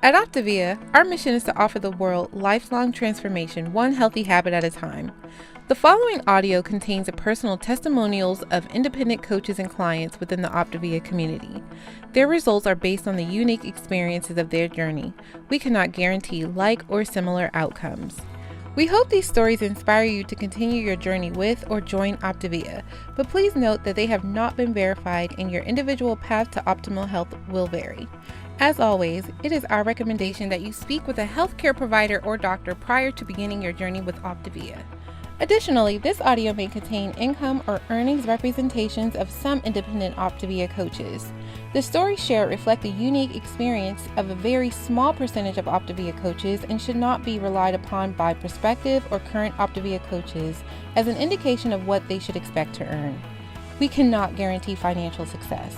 At Optivia, our mission is to offer the world lifelong transformation, one healthy habit at a time. The following audio contains personal testimonials of independent coaches and clients within the Optivia community. Their results are based on the unique experiences of their journey. We cannot guarantee like or similar outcomes. We hope these stories inspire you to continue your journey with or join Optivia, but please note that they have not been verified and your individual path to optimal health will vary. As always, it is our recommendation that you speak with a healthcare provider or doctor prior to beginning your journey with Optivia. Additionally, this audio may contain income or earnings representations of some independent Optivia coaches. The stories shared reflect the unique experience of a very small percentage of Optivia coaches and should not be relied upon by prospective or current Optivia coaches as an indication of what they should expect to earn. We cannot guarantee financial success.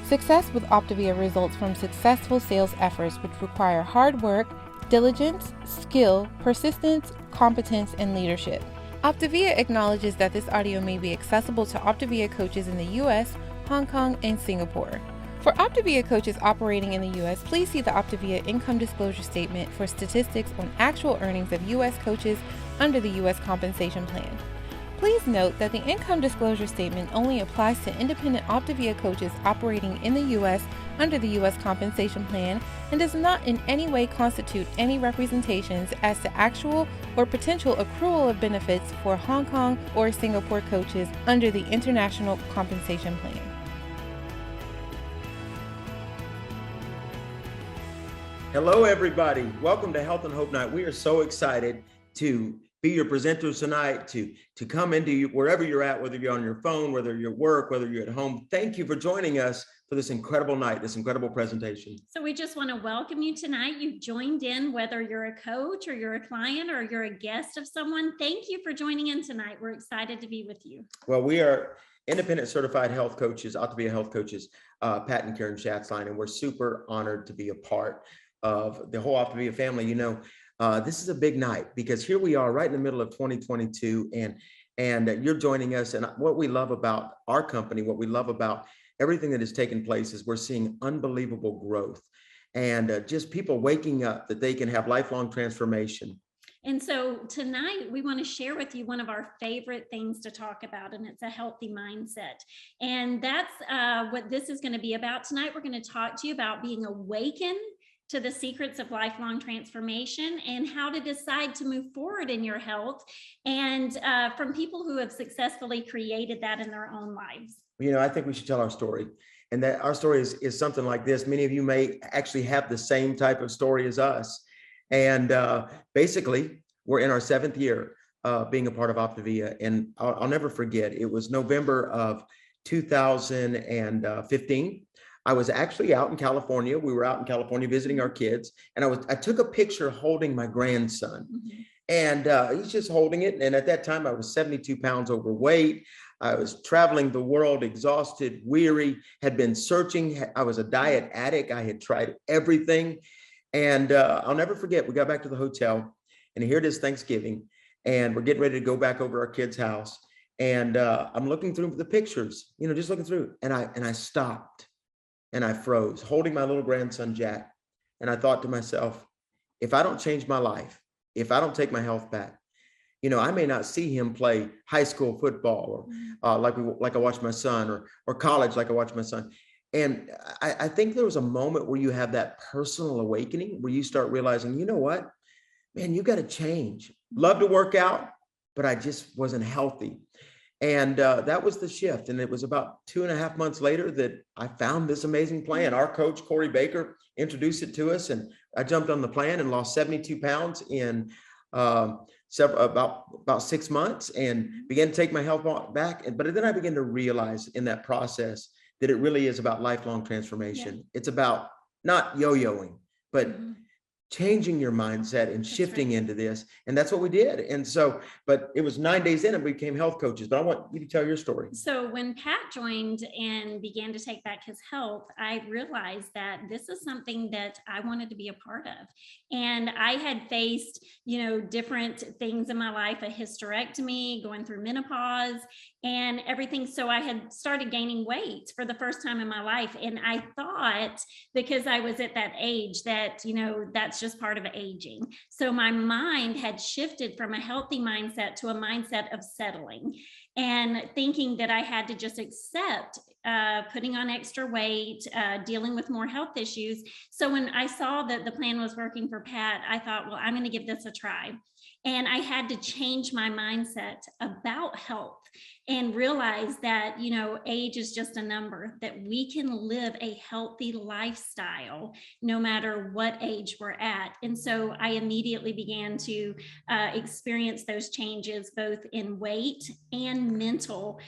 Success with Optivia results from successful sales efforts which require hard work, diligence, skill, persistence, competence, and leadership. Optivia acknowledges that this audio may be accessible to Optivia coaches in the US, Hong Kong, and Singapore. For Optivia coaches operating in the US, please see the Optivia Income Disclosure Statement for statistics on actual earnings of US coaches under the US Compensation Plan. Please note that the Income Disclosure Statement only applies to independent Optivia coaches operating in the U.S. under the U.S. Compensation Plan and does not in any way constitute any representations as to actual or potential accrual of benefits for Hong Kong or Singapore coaches under the International Compensation Plan. Hello, everybody. Welcome to Health and Hope Night. We are so excited to be your presenters tonight, to come into you wherever you're at, whether you're on your phone, whether you're at work, whether you're at home. Thank you for joining us for this incredible night, this incredible presentation. So we just want to welcome you tonight. You've joined in, whether you're a coach or you're a client or you're a guest of someone. Thank you for joining in tonight. We're excited to be with you. Well, we are independent certified health coaches, Optivia health coaches, Pat and Karen Schatzline, and we're super honored to be a part of the whole Optivia family. You know, this is a big night because here we are right in the middle of 2022 and you're joining us. And what we love about our company, what we love about everything that has taken place is we're seeing unbelievable growth and just people waking up that they can have lifelong transformation. And so tonight we want to share with you one of our favorite things to talk about, and it's a healthy mindset. And that's what this is going to be about tonight. We're going to talk to you about being awakened to the secrets of lifelong transformation and how to decide to move forward in your health, and from people who have successfully created that in their own lives. You know, I think we should tell our story, and that our story is something like this. Many of you may actually have the same type of story as us. And basically, we're in our 7th year being a part of Optivia. And I'll never forget, it was November of 2015. I was actually out in California. We were out in California visiting our kids, and I took a picture holding my grandson, and he's just holding it. And at that time, I was 72 pounds overweight. I was traveling the world, exhausted, weary, had been searching. I was a diet addict. I had tried everything. And I'll never forget, we got back to the hotel, and here it is Thanksgiving, and we're getting ready to go back over our kid's house. And I'm looking through the pictures, you know, just looking through, and I stopped. And I froze, holding my little grandson, Jack. And I thought to myself, if I don't change my life, if I don't take my health back, you know, I may not see him play high school football or like I watched my son, or college like I watched my son. And I think there was a moment where you have that personal awakening where you start realizing, you know what, man, you got to change. Love to work out, but I just wasn't healthy. And that was the shift. And it was about 2.5 months later that I found this amazing plan. Our coach, Corey Baker, introduced it to us, and I jumped on the plan and lost 72 pounds in about 6 months and began to take my health back. But then I began to realize in that process that it really is about lifelong transformation. Yeah. It's about not yo-yoing, but changing your mindset and That's shifting right. into this. And that's what we did. And so, but it was 9 days in and we became health coaches. But I want you to tell your story. So when Pat joined and began to take back his health, I realized that this is something that I wanted to be a part of. And I had faced, different things in my life, a hysterectomy, going through menopause and everything. So I had started gaining weight for the first time in my life. And I thought, because I was at that age, that, that's just part of aging. So my mind had shifted from a healthy mindset to a mindset of settling and thinking that I had to just accept putting on extra weight, dealing with more health issues. So when I saw that the plan was working for Pat, I thought, well, I'm going to give this a try. And I had to change my mindset about health and realize that, age is just a number, that we can live a healthy lifestyle no matter what age we're at. And so I immediately began to experience those changes, both in weight and mental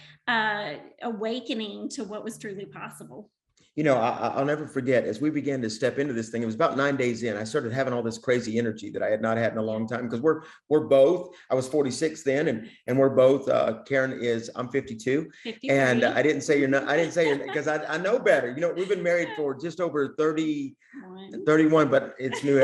awakening to what was truly possible. I'll never forget, as we began to step into this thing, it was about 9 days in, I started having all this crazy energy that I had not had in a long time, because we're both, I was 46 then, and we're both, Karen I'm 52. 53. And I didn't say because I know better. We've been married for just over 31, but it's new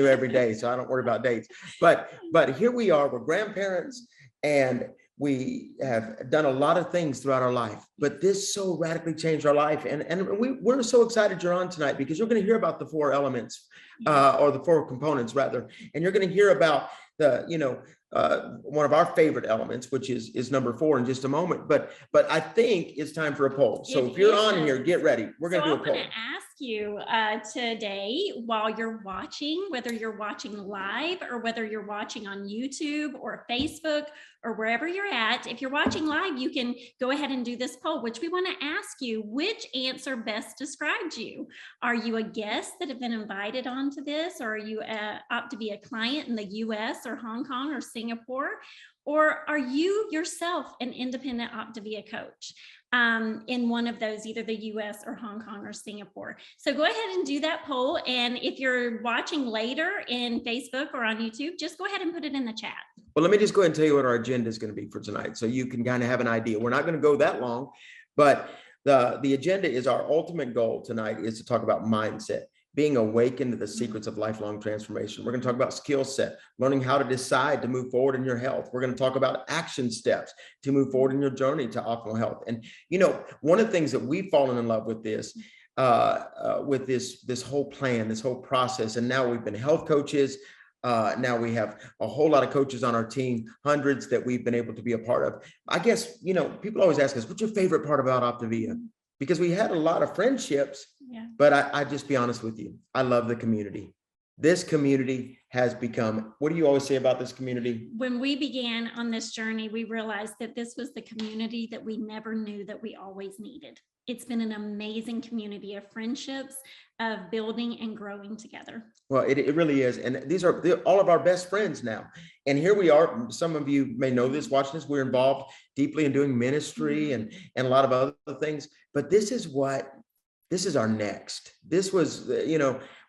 every day. So I don't worry about dates, but here we are, we're grandparents, and we have done a lot of things throughout our life, but this so radically changed our life. And we're so excited you're on tonight, because you're going to hear about the 4 elements, or the 4 components rather. And you're going to hear about one of our favorite elements, which is number 4 in just a moment. But I think it's time for a poll. So if you're on here, get ready. We're going to do a poll. I'm going to ask you today, while you're watching, whether you're watching live or whether you're watching on YouTube or Facebook or wherever you're at. If you're watching live, you can go ahead and do this poll, which we want to ask you, which answer best describes you? Are you a guest that have been invited onto this? Or are you a Optivia client in the US or Hong Kong or Singapore? Or are you yourself an independent Optivia coach in one of those, either the US or Hong Kong or Singapore? So go ahead and do that poll. And if you're watching later in Facebook or on YouTube, just go ahead and put it in the chat. Well, let me just go ahead and tell you what our agenda is going to be for tonight, so you can kind of have an idea. We're not going to go that long, but the agenda is, our ultimate goal tonight is to talk about mindset, being awakened to the secrets of lifelong transformation. We're going to talk about skill set, learning how to decide to move forward in your health. We're going to talk about action steps to move forward in your journey to optimal health. And, one of the things that we've fallen in love with this whole plan, this whole process. And now we've been health coaches. Now we have a whole lot of coaches on our team, hundreds that we've been able to be a part of. I guess, people always ask us, what's your favorite part about Optivia? Because we had a lot of friendships, but I just be honest with you, I love the community. This community has become, what do you always say about this community? When we began on this journey, we realized that this was the community that we never knew that we always needed. It's been an amazing community of friendships, of building and growing together. Well, it really is. And they're all of our best friends now. And here we are. Some of you may know this, watching this. We're involved deeply in doing ministry and a lot of other things. But this is our next. This was,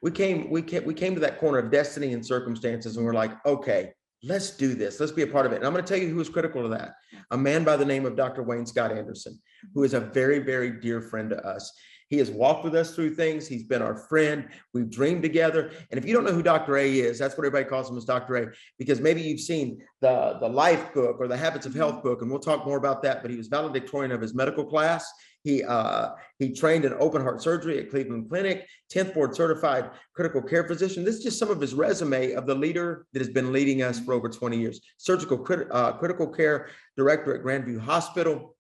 we came to that corner of destiny and circumstances, and we're like, okay, let's do this. Let's be a part of it. And I'm going to tell you who was critical to that. A man by the name of Dr. Wayne Scott Anderson, who is a very, very dear friend to us. He has walked with us through things. He's been our friend. We've dreamed together. And if you don't know who Dr. A is, that's what everybody calls him, as Dr. A, because maybe you've seen the Life book or the Habits of Health book, and we'll talk more about that. But he was valedictorian of his medical class. He trained in open heart surgery at Cleveland Clinic, 10th board certified critical care physician. This is just some of his resume of the leader that has been leading us for over 20 years. Surgical critical care director at Grandview Hospital,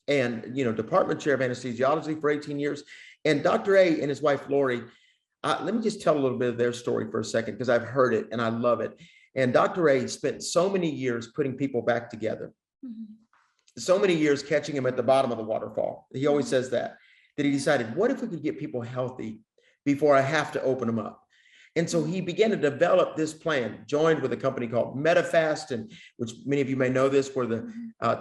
and department chair of anesthesiology for 18 years. And Dr. A and his wife Lori, let me just tell a little bit of their story for a second, because I've heard it and I love it. And Dr. A spent so many years putting people back together. So many years catching them at the bottom of the waterfall. He always says that he decided, what if we could get people healthy before I have to open them up? And so he began to develop this plan, joined with a company called MetaFast, and which many of you may know this, we're the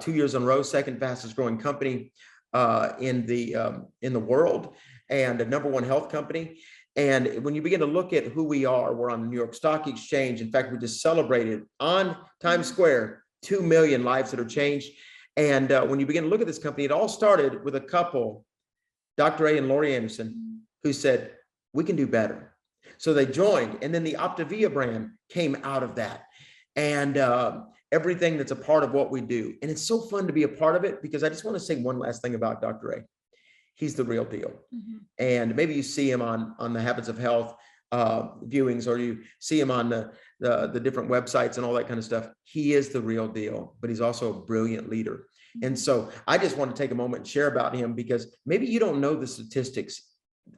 2 years in a row, second fastest growing company in the world, and a #1 health company. And when you begin to look at who we are, we're on the New York Stock Exchange. In fact, we just celebrated on Times Square 2 million lives that are changed. And when you begin to look at this company, it all started with a couple, Dr. A and Lori Anderson, who said, we can do better. So they joined, and then the Optivia brand came out of that. And everything that's a part of what we do. And it's so fun to be a part of it, because I just want to say one last thing about Dr. A. He's the real deal. And maybe you see him on the Habits of Health viewings, or you see him on the different websites and all that kind of stuff. He is the real deal, but he's also a brilliant leader. And so I just want to take a moment and share about him, because maybe you don't know the statistics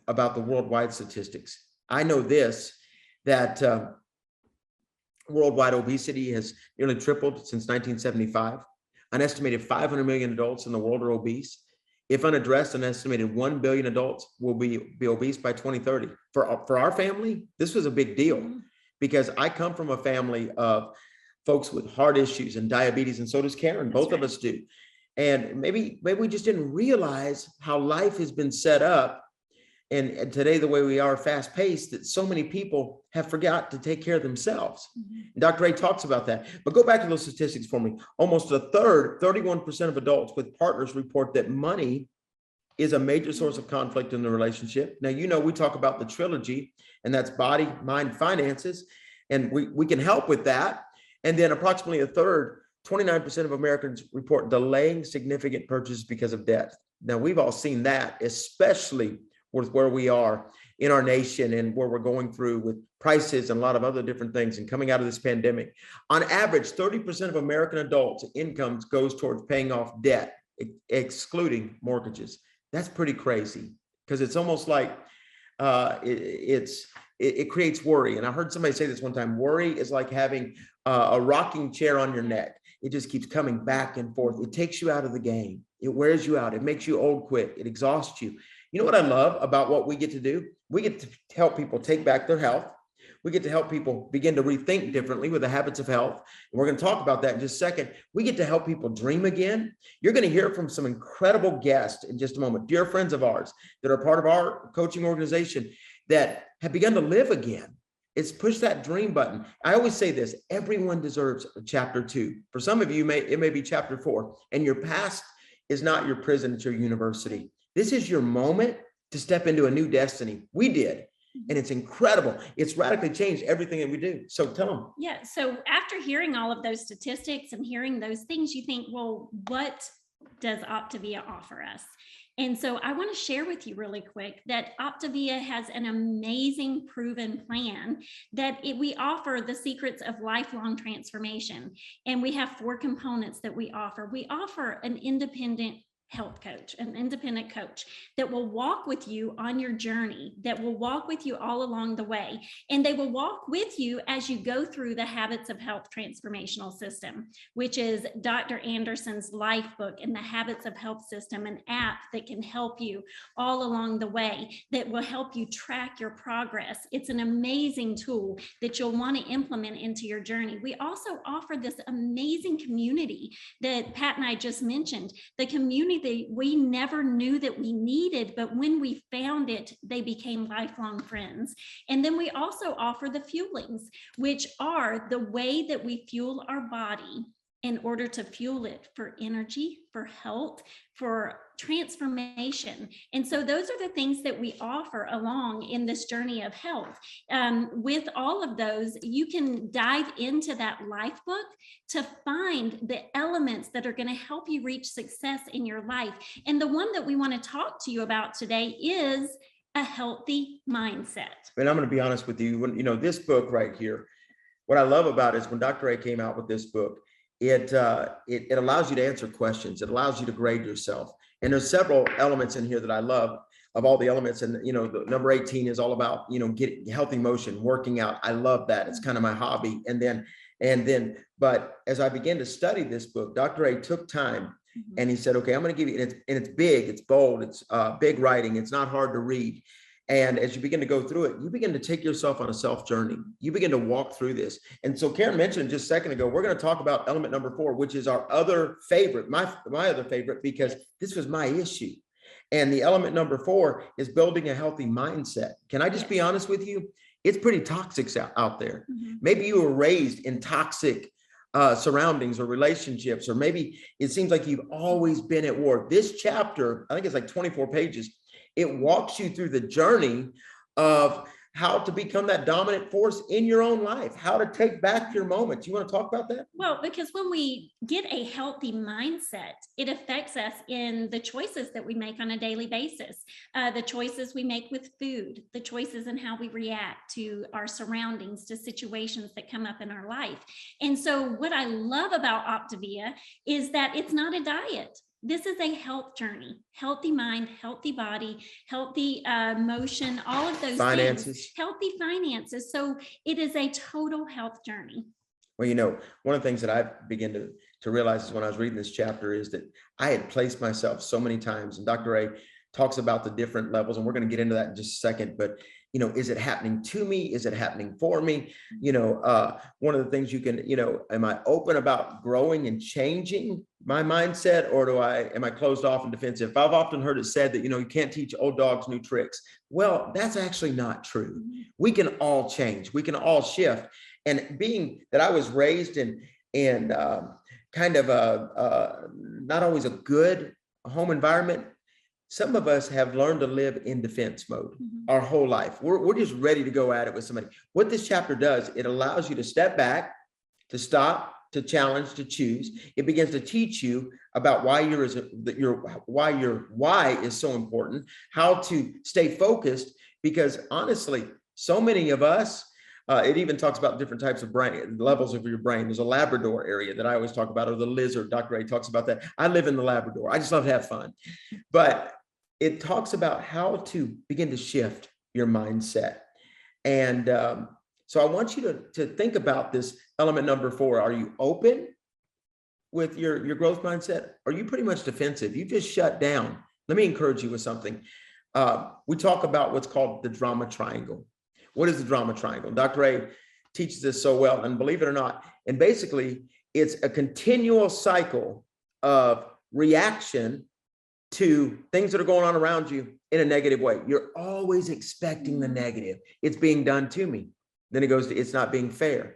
about the worldwide statistics. I know this, that worldwide obesity has nearly tripled since 1975. An estimated 500 million adults in the world are obese. If unaddressed, an estimated 1 billion adults will be obese by 2030. For our family, this was a big deal, because I come from a family of folks with heart issues and diabetes, and so does Karen. Both of us do. And maybe we just didn't realize how life has been set up. And today, the way we are, fast paced, that so many people have forgot to take care of themselves. Dr. A talks about that. But go back to those statistics for me. Almost a third, 31% of adults with partners report that money is a major source of conflict in the relationship. Now, we talk about the trilogy, and that's body, mind, finances, and we can help with that. And then approximately a third, 29% of Americans report delaying significant purchases because of debt. Now, we've all seen that, especially with where we are in our nation and where we're going through with prices and a lot of other different things, and coming out of this pandemic. On average, 30% of American adults' incomes goes towards paying off debt, excluding mortgages. That's pretty crazy, because it's almost like it creates worry. And I heard somebody say this one time: worry is like having a rocking chair on your neck. It just keeps coming back and forth. It takes you out of the game. It wears you out. It makes you old quick. It exhausts you. You know what I love about what we get to do? We get to help people take back their health. We get to help people begin to rethink differently with the habits of health. And we're going to talk about that in just a second. We get to help people dream again. You're going to hear from some incredible guests in just a moment, dear friends of ours that are part of our coaching organization that have begun to live again. It's push that dream button. I always say this: everyone deserves a chapter 2. For some of you, it may be chapter 4. And your past is not your prison, it's your university. This is your moment to step into a new destiny. We did. And it's incredible. It's radically changed everything that we do. So tell them. Yeah. So after hearing all of those statistics and hearing those things, you think, well, what does Optivia offer us? And so I want to share with you really quick that Optivia has an amazing proven plan that we offer the secrets of lifelong transformation. And we have 4 components that we offer. We offer an independent health coach, an independent coach that will walk with you on your journey, that will walk with you all along the way. And they will walk with you as you go through the Habits of Health Transformational System, which is Dr. Anderson's life book and the Habits of Health System, an app that can help you all along the way, that will help you track your progress. It's an amazing tool that you'll want to implement into your journey. We also offer this amazing community that Pat and I just mentioned, the community that we never knew that we needed, but when we found it, they became lifelong friends. And then we also offer the fuelings, which are the way that we fuel our body in order to fuel it for energy, for health, for transformation. And so those are the things that we offer along in this journey of health. With all of those, you can dive into that life book to find the elements that are going to help you reach success in your life. And the one that we want to talk to you about today is a healthy mindset. And I'm going to be honest with you. When, this book right here, what I love about it is when Dr. A came out with this book, it allows you to answer questions. It allows you to grade yourself. And there's several elements in here that I love, of all the elements. And, the number 18 is all about, getting healthy motion, working out. I love that. It's kind of my hobby. But as I began to study this book, Dr. A took time and he said, okay, I'm going to give you, and it's big, it's bold, it's big writing. It's not hard to read. And as you begin to go through it, you begin to take yourself on a self journey. You begin to walk through this. And so Karen mentioned just a second ago, we're going to talk about element number 4, which is our other favorite, my other favorite, because this was my issue. And the element number 4 is building a healthy mindset. Can I just be honest with you? It's pretty toxic out there. Maybe you were raised in toxic surroundings or relationships, or maybe it seems like you've always been at war. This chapter, I think it's like 24 pages. It walks you through the journey of how to become that dominant force in your own life, how to take back your moments. You want to talk about that? Well, because when we get a healthy mindset, it affects us in the choices that we make on a daily basis, the choices we make with food, the choices in how we react to our surroundings, to situations that come up in our life. And so what I love about Optivia is that it's not a diet. This is a health journey, healthy mind, healthy body, healthy emotion, all of those things, healthy finances. So it is a total health journey. Well, you know, one of the things that I began to realize is when I was reading this chapter is that I had placed myself so many times, and Dr. A talks about the different levels, and we're going to get into that in just a second, but you know, is it happening to me? Is it happening for me? You know, one of the things you can, you know, am I open about growing and changing my mindset, or am I closed off and defensive? I've often heard it said that, you know, you can't teach old dogs new tricks. Well, that's actually not true. We can all change. We can all shift. And being that I was raised in kind of not always a good home environment, some of us have learned to live in defense mode our whole life. We're just ready to go at it with somebody. What this chapter does, it allows you to step back, to stop, to challenge, to choose. It begins to teach you about why your why is so important, how to stay focused, because honestly, so many of us, it even talks about different types of brain, levels of your brain. There's a Labrador area that I always talk about, or the lizard. Dr. A talks about that. I live in the Labrador. I just love to have fun. But it talks about how to begin to shift your mindset. And so I want you to think about this element number 4. Are you open with your growth mindset? Are you pretty much defensive? You just shut down. Let me encourage you with something. We talk about what's called the drama triangle. What is the drama triangle? Dr. A teaches this so well, and believe it or not, and basically it's a continual cycle of reaction to things that are going on around you in a negative way. You're always expecting the negative. It's being done to me. Then it goes to, it's not being fair.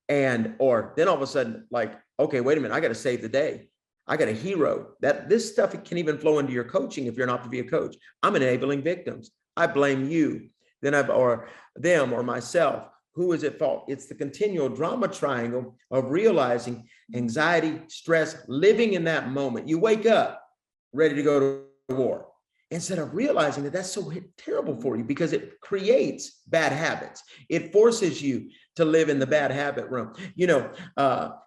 Or then all of a sudden, like, okay, wait a minute, I got to save the day. I got a hero. That this stuff can even flow into your coaching if you're an Optivia coach. I'm enabling victims. I blame you, or them or myself. Who is at fault? It's the continual drama triangle of realizing anxiety, stress, living in that moment. You wake up ready to go to war, instead of realizing that that's so terrible for you, because it creates bad habits. It forces you to live in the bad habit room. You know,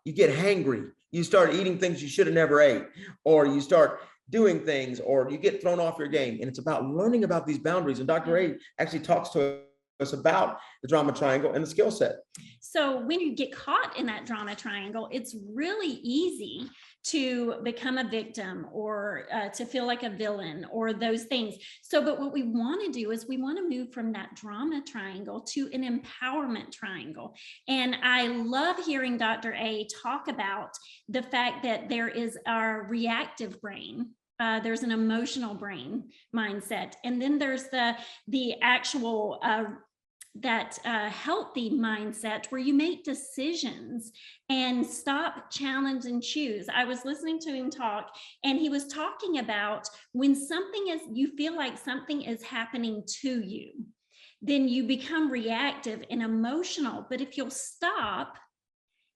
you get hangry. You start eating things you should have never ate, or you start doing things, or you get thrown off your game. And it's about learning about these boundaries. And Dr. A actually talks to us about the drama triangle and the skill set. So when you get caught in that drama triangle, it's really easy to become a victim, or to feel like a villain, or those things. So, but what we want to do is we want to move from that drama triangle to an empowerment triangle. And I love hearing Dr. A talk about the fact that there is our reactive brain. There's an emotional brain mindset, and then there's the actual that healthy mindset where you make decisions and stop, challenge, and choose. I was listening to him talk, and he was talking about when you feel like something is happening to you, then you become reactive and emotional. But if you'll stop,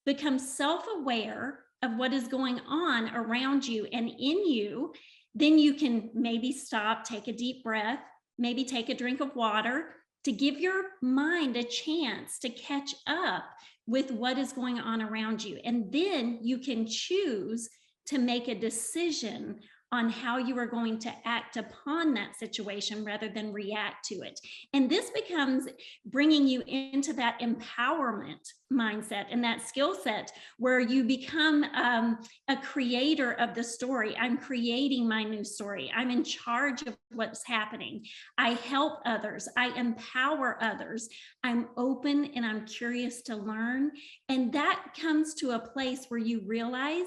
become self-aware of what is going on around you and in you, then you can maybe stop, take a deep breath, maybe take a drink of water, to give your mind a chance to catch up with what is going on around you. And then you can choose to make a decision on how you are going to act upon that situation rather than react to it. And this becomes bringing you into that empowerment mindset and that skill set where you become a creator of the story. I'm creating my new story. I'm in charge of what's happening. I help others. I empower others. I'm open and I'm curious to learn. And that comes to a place where you realize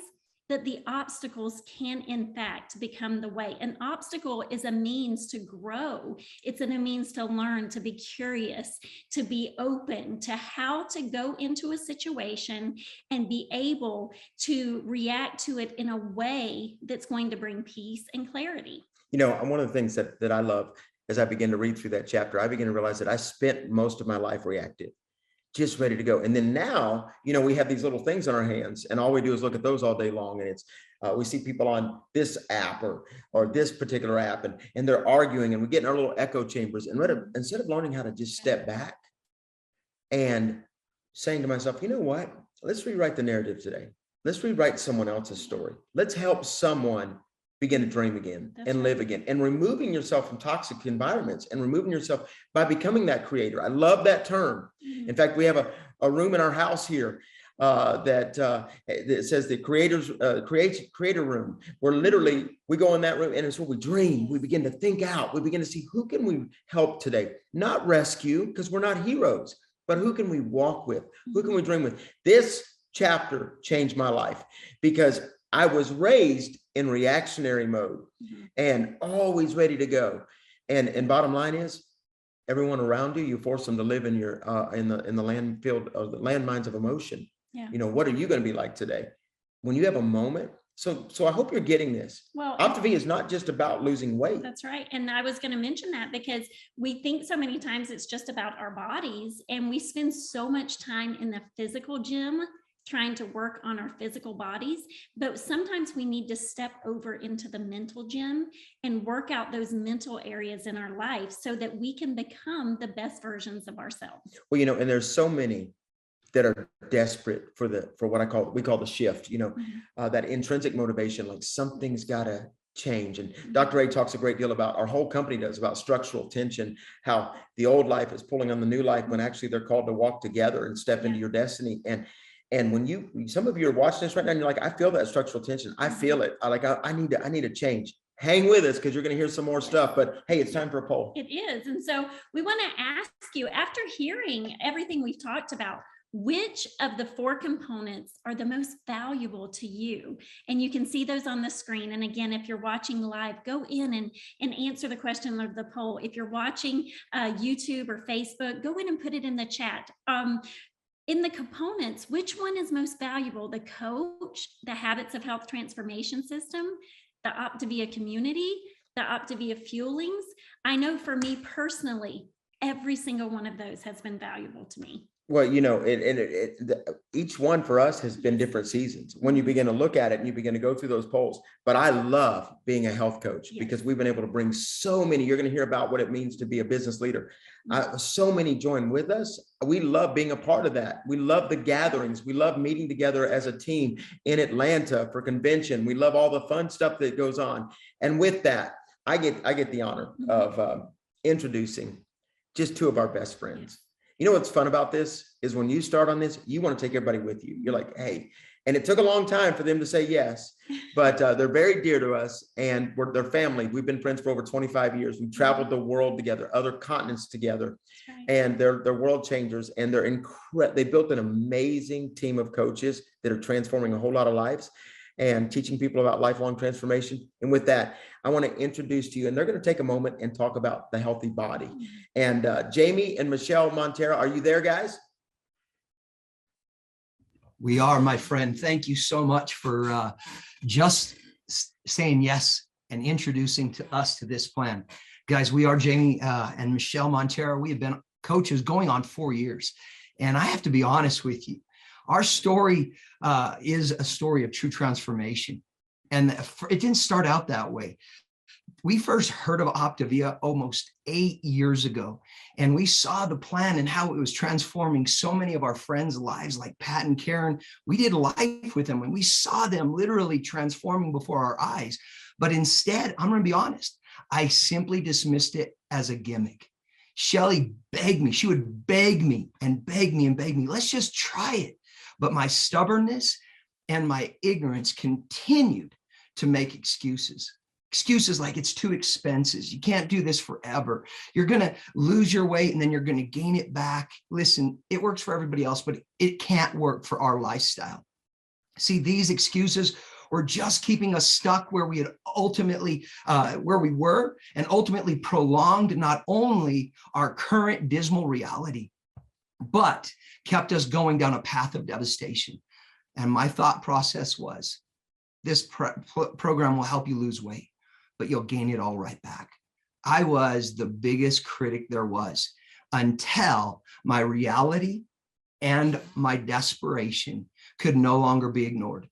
that the obstacles can in fact become the way. An obstacle is a means to grow. It's a means to learn, to be curious, to be open to how to go into a situation and be able to react to it in a way that's going to bring peace and clarity. You know, one of the things that I love as I begin to read through that chapter, I begin to realize that I spent most of my life reactive, just ready to go. And then now, you know, we have these little things in our hands and all we do is look at those all day long. And it's, we see people on this app or this particular app and they're arguing and we get in our little echo chambers. And instead of learning how to just step back and saying to myself, you know what, let's rewrite the narrative today. Let's rewrite someone else's story. Let's help someone begin to dream again and live again, and removing yourself from toxic environments and removing yourself by becoming that creator. I love that term. In fact, we have a room in our house here that says the creator room, where literally we go in that room and it's where we dream. We begin to think out. We begin to see who can we help today, not rescue because we're not heroes, but who can we walk with? Who can we dream with? This chapter changed my life because I was raised in reactionary mode and always ready to go. And bottom line is, everyone around you force them to live in your in the landfill of the landmines of emotion. Yeah. You know, what are you going to be like today when you have a moment? So I hope you're getting this. Well, Optivia is not just about losing weight. That's right. And I was going to mention that because we think so many times it's just about our bodies, and we spend so much time in the physical gym trying to work on our physical bodies, but sometimes we need to step over into the mental gym and work out those mental areas in our life so that we can become the best versions of ourselves. Well, you know, and there's so many that are desperate for what we call the shift, you know, that intrinsic motivation, like something's got to change. And Dr. A talks a great deal about, our whole company does, about structural tension, how the old life is pulling on the new life when actually they're called to walk together and step into your destiny. And when some of you are watching this right now and you're like, I feel that structural tension. I feel it. I need a change. Hang with us because you're going to hear some more stuff. But hey, it's time for a poll. It is. And so we want to ask you, after hearing everything we've talked about, which of the 4 components are the most valuable to you? And you can see those on the screen. And again, if you're watching live, go in and answer the question of the poll. If you're watching YouTube or Facebook, go in and put it in the chat. In the components, which one is most valuable? The coach, the Habits of Health Transformation System, the Optivia community, the Optivia fuelings? I know for me personally, every single one of those has been valuable to me. Well, you know, each one for us has been different seasons when you begin to look at it and you begin to go through those polls. But I love being a health coach because we've been able to bring so many. You're going to hear about what it means to be a business leader. So many join with us. We love being a part of that. We love the gatherings. We love meeting together as a team in Atlanta for convention. We love all the fun stuff that goes on. And with that, I get the honor of introducing just 2 of our best friends. You know what's fun about this is when you start on this, you want to take everybody with you. You're like, hey, and it took a long time for them to say yes, but they're very dear to us and they're family. We've been friends for over 25 years. We've traveled the world together, other continents together, and they're world changers, and they're incredible. They built an amazing team of coaches that are transforming a whole lot of lives and teaching people about lifelong transformation. And with that, I want to introduce to you, and they're going to take a moment and talk about the healthy body. And Jamie and Michelle Montero, are you there, guys? We are, my friend. Thank you so much for just saying yes and introducing to us to this plan. Guys, we are Jamie and Michelle Montero. We have been coaches going on 4 years. And I have to be honest with you. Our story is a story of true transformation. And it didn't start out that way. We first heard of Optivia almost 8 years ago, and we saw the plan and how it was transforming so many of our friends' lives, like Pat and Karen. We did life with them, and we saw them literally transforming before our eyes. But instead, I'm going to be honest, I simply dismissed it as a gimmick. Shelly begged me. She would beg me and beg me and beg me. Let's just try it. But my stubbornness and my ignorance continued to make excuses. Excuses like it's too expensive. You can't do this forever. You're going to lose your weight and then you're going to gain it back. Listen, it works for everybody else, but it can't work for our lifestyle. See, these excuses were just keeping us stuck where we had ultimately, where we were, and ultimately prolonged not only our current dismal reality, but kept us going down a path of devastation. And my thought process was, this program will help you lose weight, but you'll gain it all right back. I was the biggest critic there was, until my reality and my desperation could no longer be ignored.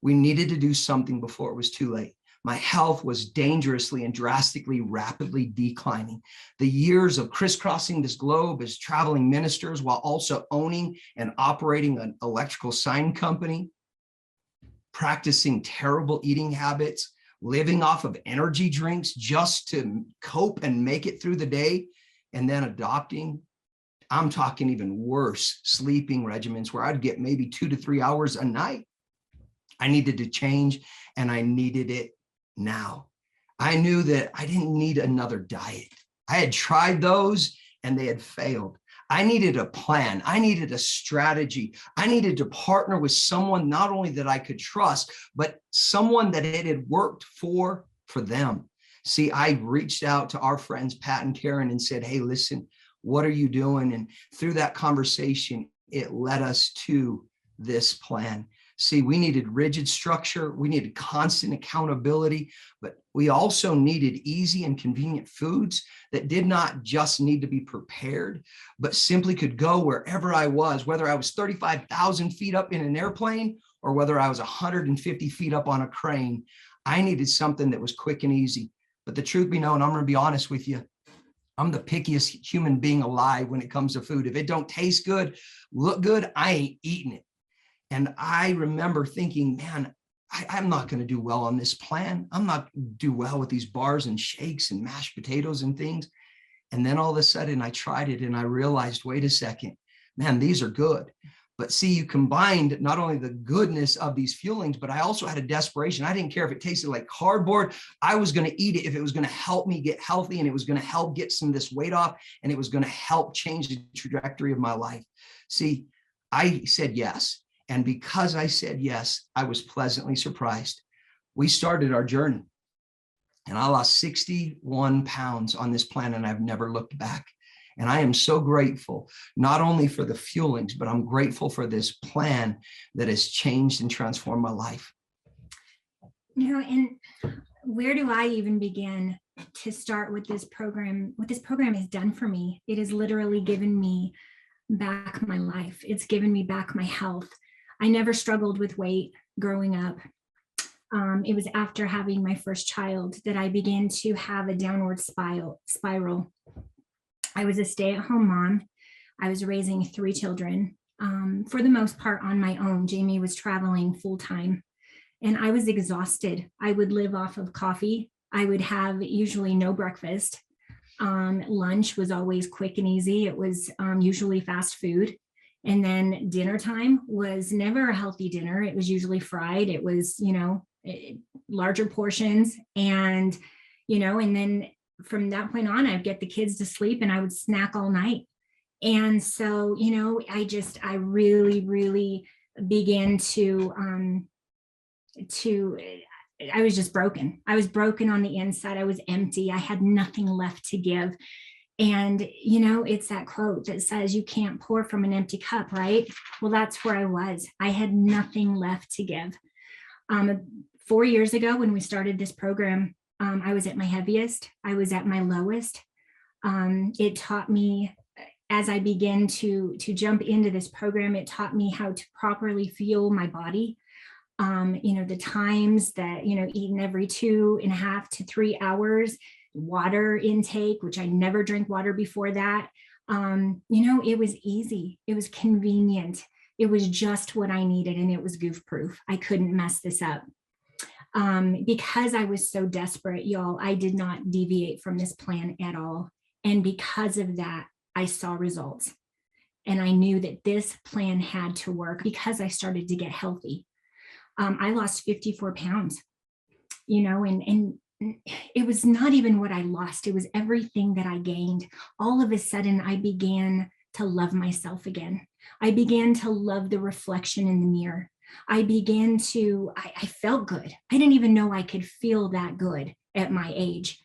We needed to do something before it was too late. My health was dangerously and drastically, rapidly declining. The years of crisscrossing this globe as traveling ministers while also owning and operating an electrical sign company, practicing terrible eating habits, living off of energy drinks just to cope and make it through the day, and then adopting, I'm talking even worse, sleeping regimens where I'd get maybe 2 to 3 hours a night. I needed to change, and I needed it now. I knew that I didn't need another diet. I had tried those and they had failed. I needed a plan. I needed a strategy. I needed to partner with someone not only that I could trust, but someone that it had worked for them. See, I reached out to our friends, Pat and Karen, and said, hey, listen, what are you doing? And through that conversation, it led us to this plan. See, we needed rigid structure. We needed constant accountability, but we also needed easy and convenient foods that did not just need to be prepared, but simply could go wherever I was, whether I was 35,000 feet up in an airplane or whether I was 150 feet up on a crane. I needed something that was quick and easy. But the truth be known, I'm going to be honest with you, I'm the pickiest human being alive when it comes to food. If it don't taste good, look good, I ain't eating it. And I remember thinking, man, I'm not going to do well on this plan. I'm not do well with these bars and shakes and mashed potatoes and things. And then all of a sudden I tried it and I realized, wait a second, man, these are good. But see, you combined not only the goodness of these fuelings, but I also had a desperation. I didn't care if it tasted like cardboard. I was going to eat it if it was going to help me get healthy, and it was going to help get some of this weight off, and it was going to help change the trajectory of my life. See, I said yes. And because I said yes, I was pleasantly surprised. We started our journey and I lost 61 pounds on this plan, and I've never looked back. And I am so grateful, not only for the fuelings, but I'm grateful for this plan that has changed and transformed my life. And where do I even begin to start with this program? What this program has done for me, it has literally given me back my life. It's given me back my health. I never struggled with weight growing up. It was after having my first child that I began to have a downward spiral. I was a stay-at-home mom. I was raising 3 children, for the most part on my own. Jamie was traveling full-time, and I was exhausted. I would live off of coffee. I would have usually no breakfast. Lunch was always quick and easy. It was usually fast food. And then dinner time was never a healthy dinner. It was usually fried. It was, larger portions. And, and then from that point on, I'd get the kids to sleep and I would snack all night. And so, I really, really began I was just broken. I was broken on the inside. I was empty. I had nothing left to give. And, it's that quote that says, you can't pour from an empty cup, right? Well, that's where I was. I had nothing left to give. 4 years ago, when we started this program, I was at my heaviest. I was at my lowest. It taught me, as I began to jump into this program, it taught me how to properly fuel my body. The times that, eating every 2.5 to 3 hours, water intake, which I never drank water before that. It was easy. It was convenient. It was just what I needed, and it was goof proof. I couldn't mess this up. Because I was so desperate, y'all, I did not deviate from this plan at all. And because of that, I saw results. And I knew that this plan had to work because I started to get healthy. I lost 54 pounds, and it was not even what I lost. It was everything that I gained. All of a sudden, I began to love myself again. I began to love the reflection in the mirror. I felt good. I didn't even know I could feel that good at my age,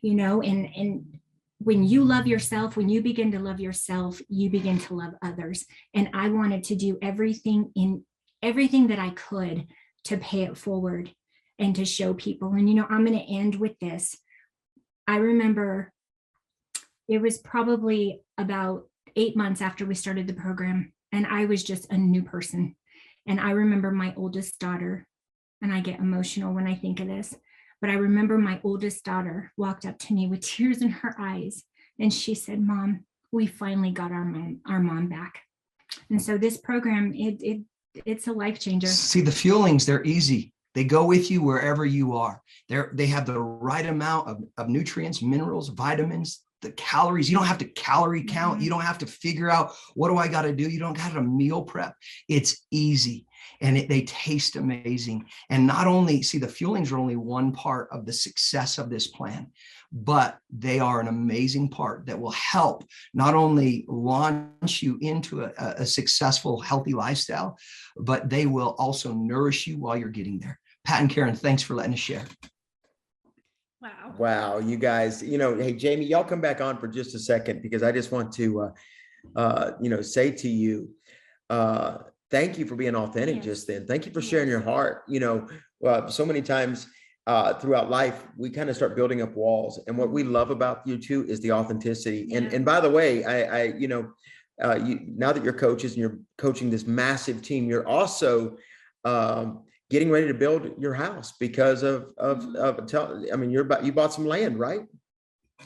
and when you love yourself, when you begin to love yourself, you begin to love others. And I wanted to do everything that I could to pay it forward and to show people. And, I'm going to end with this. I remember it was probably about 8 months after we started the program, and I was just a new person. And I remember my oldest daughter, and I get emotional when I think of this, but I remember my oldest daughter walked up to me with tears in her eyes, and she said, "Mom, we finally got our mom back." And so this program, it's a life changer. See, the fuelings, they're easy. They go with you wherever you are. They have the right amount of nutrients, minerals, vitamins, the calories. You don't have to calorie count. You don't have to figure out, what do I got to do? You don't got to meal prep. It's easy. And they taste amazing. And not only, see, the fuelings are only one part of the success of this plan, but they are an amazing part that will help not only launch you into a successful, healthy lifestyle, but they will also nourish you while you're getting there. Pat and Karen, thanks for letting us share. Wow. Wow, you guys, hey, Jamie, y'all come back on for just a second, because I just want to, say to you, thank you for being authentic. Yes. Just then. Thank you for sharing your heart. So many times throughout life, we kind of start building up walls. And what we love about you two is the authenticity. Yeah. And by the way, now that you're coaches and you're coaching this massive team, you're also getting ready to build your house because you bought some land, right?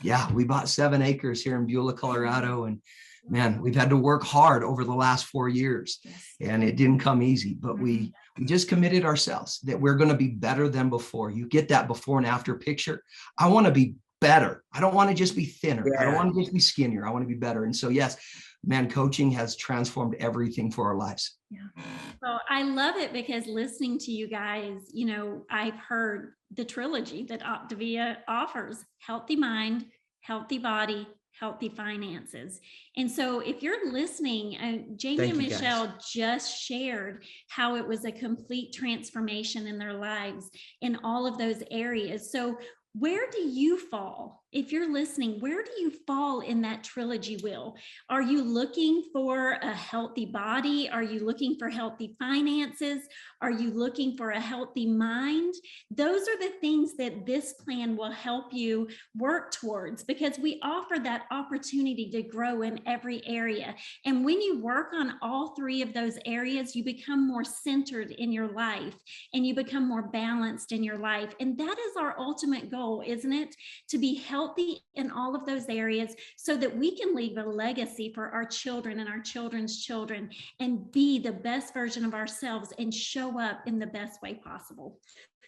Yeah, we bought 7 acres here in Beulah, Colorado. And man, we've had to work hard over the last 4 years, and it didn't come easy, but we just committed ourselves that we're going to be better than before. You get that before and after picture. I want to be better. I don't want to just be thinner. Yeah. I don't want to just be skinnier. I want to be better. And so, yes, man, coaching has transformed everything for our lives. Yeah. Well, I love it because listening to you guys, I've heard the trilogy that Optivia offers: healthy mind, healthy body, healthy finances. And so if you're listening, Jamie and Michelle just shared how it was a complete transformation in their lives in all of those areas. So where do you fall? If you're listening, where do you fall in that trilogy wheel? Are you looking for a healthy body? Are you looking for healthy finances? Are you looking for a healthy mind? Those are the things that this plan will help you work towards, because we offer that opportunity to grow in every area. And when you work on all 3 of those areas, you become more centered in your life and you become more balanced in your life. And that is our ultimate goal, isn't it? To be healthy in all of those areas so that we can leave a legacy for our children and our children's children and be the best version of ourselves and show up in the best way possible.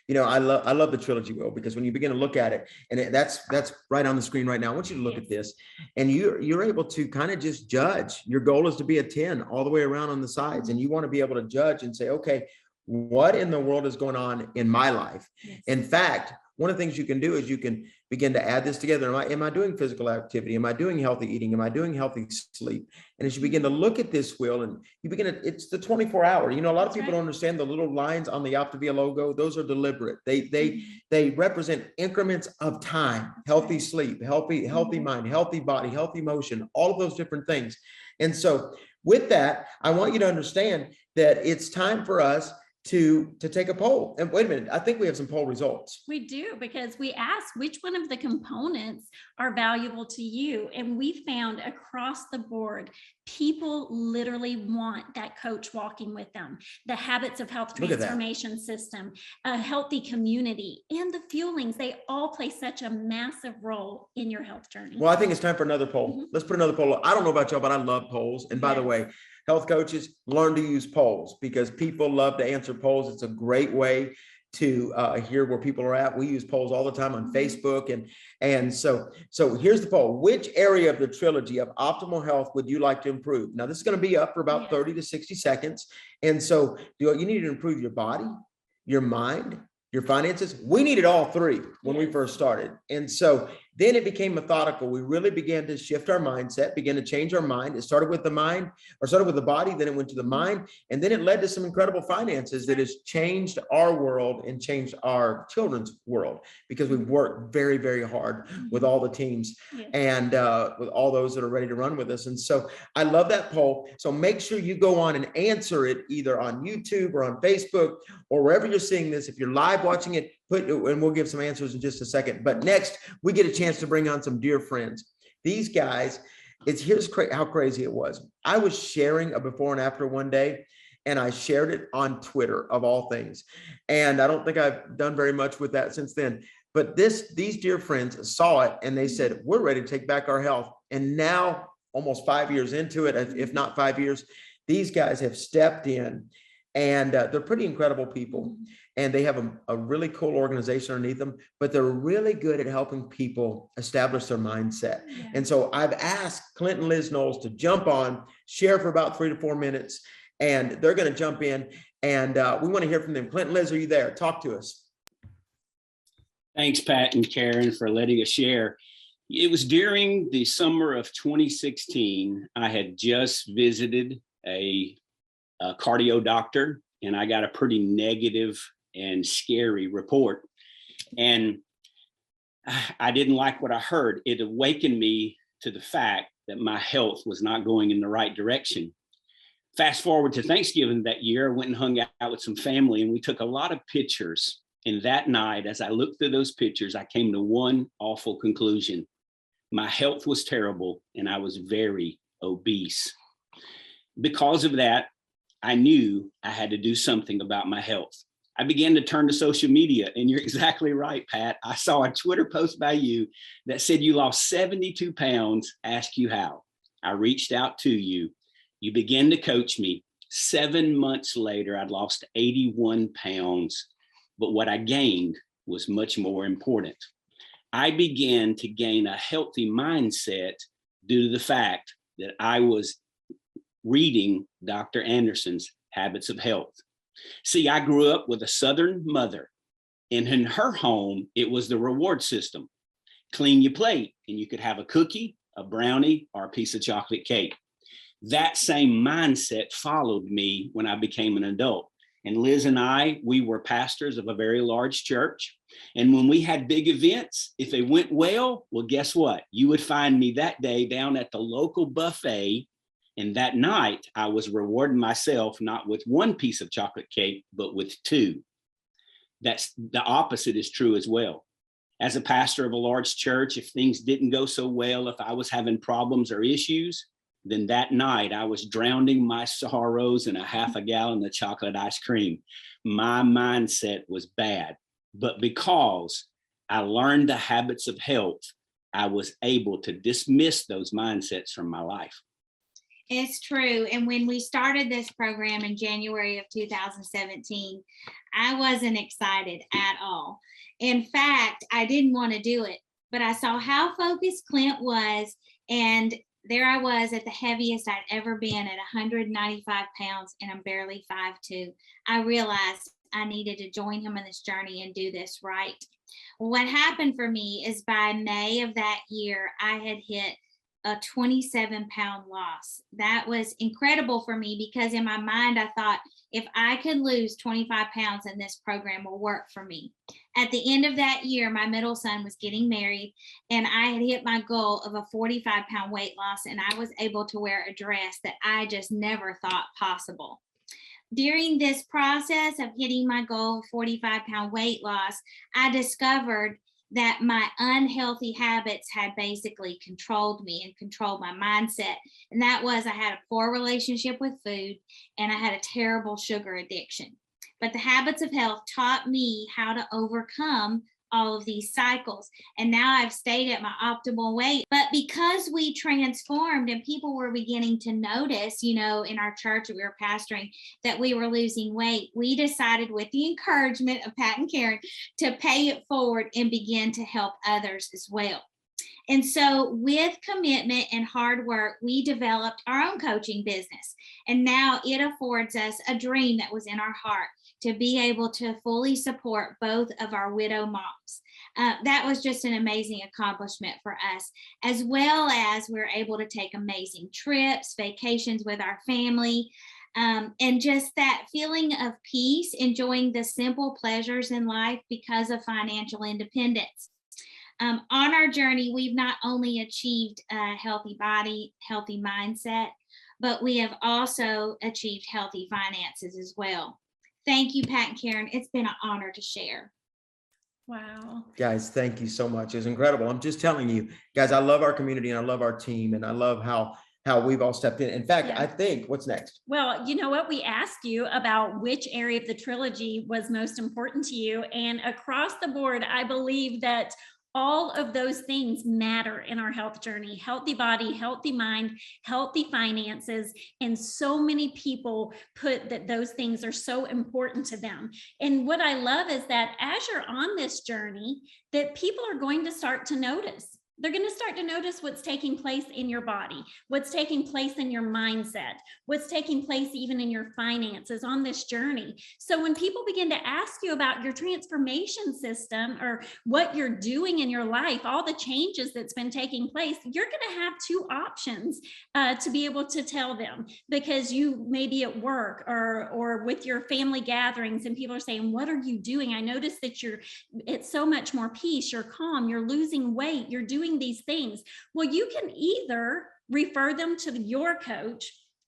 I love the trilogy wheel, because when you begin to look at it, and that's right on the screen right now, I want you to look at this, and you're able to kind of just judge. Your goal is to be a 10 all the way around on the sides, and you want to be able to judge and say, okay, what in the world is going on in my life? Yes. In fact, one of the things you can do is you can begin to add this together. Am I doing physical activity? Am I doing healthy eating? Am I doing healthy sleep? And as you begin to look at this wheel, and it's the 24-hour. A lot of people don't understand the little lines on the Optivia logo. Those are deliberate. They represent increments of time: healthy sleep, healthy mind, healthy body, healthy motion, all of those different things. And so with that, I want you to understand that it's time for us to take a poll. And wait a minute, I think we have some poll results. We do, because we asked which one of the components are valuable to you. And we found across the board, people literally want that coach walking with them, the habits of health transformation system, a healthy community, and the fuelings. They all play such a massive role in your health journey. Well, I think it's time for another poll. Let's put another poll. I don't know about y'all, but I love polls. And by the way, health coaches, learn to use polls, because people love to answer polls. It's a great way to hear where people are at. We use polls all the time on Facebook. And so here's the poll. Which area of the trilogy of optimal health would you like to improve? Now, this is going to be up for about 30 to 60 seconds. And so you need to improve your body, your mind, your finances. We needed all 3 when we first started. And so Then it became methodical. We really began to shift our mindset, began to change our mind. It started with the mind, or started with the body, then it went to the mind, and then it led to some incredible finances that has changed our world and changed our children's world, because we've worked very, very hard with all the teams and with all those that are ready to run with us. And so I love that poll. So make sure you go on and answer it either on YouTube or on Facebook or wherever you're seeing this. If you're live watching it, and we'll give some answers in just a second. But next, we get a chance to bring on some dear friends. These guys, here's how crazy it was. I was sharing a before and after one day, and I shared it on Twitter, of all things. And I don't think I've done very much with that since then. But these dear friends saw it, and they said, we're ready to take back our health. And now, almost 5 years into it, if not 5 years, these guys have stepped in, and they're pretty incredible people. And they have a really cool organization underneath them, but they're really good at helping people establish their mindset. Yeah. And so I've asked Clint and Liz Knowles to jump on, share for about 3 to 4 minutes, and they're going to jump in, and we want to hear from them. Clint and Liz, are you there? Talk to us. Thanks, Pat and Karen, for letting us share. It was during the summer of 2016. I had just visited a cardio doctor, and I got a pretty negative and scary report. And I didn't like what I heard. It awakened me to the fact that my health was not going in the right direction. Fast forward to Thanksgiving that year, I went and hung out with some family, and we took a lot of pictures. And that night, as I looked through those pictures, I came to one awful conclusion. My health was terrible, and I was very obese. Because of that, I knew I had to do something about my health. I began to turn to social media, and you're exactly right, Pat. I saw a Twitter post by you that said you lost 72 pounds, ask you how. I reached out to you. You began to coach me. 7 months later, I'd lost 81 pounds, but what I gained was much more important. I began to gain a healthy mindset due to the fact that I was reading Dr. Anderson's Habits of Health. See, I grew up with a Southern mother, and in her home, it was the reward system. Clean your plate, and you could have a cookie, a brownie, or a piece of chocolate cake. That same mindset followed me when I became an adult. And Liz and I, we were pastors of a very large church. And when we had big events, if they went well, guess what? You would find me that day down at the local buffet. And that night, I was rewarding myself not with one piece of chocolate cake, but with 2. That's the opposite is true as well. As a pastor of a large church, if things didn't go so well, if I was having problems or issues, then that night I was drowning my sorrows in a half a gallon of chocolate ice cream. My mindset was bad, but because I learned the habits of health, I was able to dismiss those mindsets from my life. It's true. And when we started this program in January of 2017, I wasn't excited at all. In fact, I didn't want to do it, but I saw how focused Clint was. And there I was at the heaviest I'd ever been at 195 pounds, and I'm barely 5'2". I realized I needed to join him in this journey and do this right. What happened for me is by May of that year, I had hit a 27-pound loss. That was incredible for me because in my mind, I thought if I could lose 25 pounds, then this program will work for me. At the end of that year, my middle son was getting married, and I had hit my goal of a 45-pound weight loss, and I was able to wear a dress that I just never thought possible. During this process of hitting my goal of 45-pound weight loss, I discovered that my unhealthy habits had basically controlled me and controlled my mindset. And that was I had a poor relationship with food, and I had a terrible sugar addiction. But the Habits of Health taught me how to overcome all of these cycles. And now I've stayed at my optimal weight. But because we transformed and people were beginning to notice, in our church that we were pastoring, that we were losing weight, we decided with the encouragement of Pat and Karen to pay it forward and begin to help others as well. And so with commitment and hard work, we developed our own coaching business. And now it affords us a dream that was in our heart to be able to fully support both of our widow moms. That was just an amazing accomplishment for us, as well as we're able to take amazing trips, vacations with our family, and just that feeling of peace, enjoying the simple pleasures in life because of financial independence. On our journey, we've not only achieved a healthy body, healthy mindset, but we have also achieved healthy finances as well. Thank you, Pat and Karen. It's been an honor to share. Wow. Guys, thank you so much. It's incredible. I'm just telling you, guys, I love our community and I love our team and I love how we've all stepped in. In fact, Yeah. I think what's next? Well, you know what? We asked you about which area of the trilogy was most important to you. And across the board, I believe that all of those things matter in our health journey: healthy body, healthy mind, healthy finances. And so many people put that those things are so important to them. And what I love is that as you're on this journey, that people are going to start to notice. They're going to start to notice what's taking place in your body, what's taking place in your mindset, what's taking place even in your finances on this journey. So when people begin to ask you about your transformation system or what you're doing in your life, all the changes that's been taking place, you're going to have two options to be able to tell them, because you may be at work or with your family gatherings and people are saying, what are you doing? I noticed that it's so much more peace, you're calm, you're losing weight, you're doing these things. Well, you can either refer them to your coach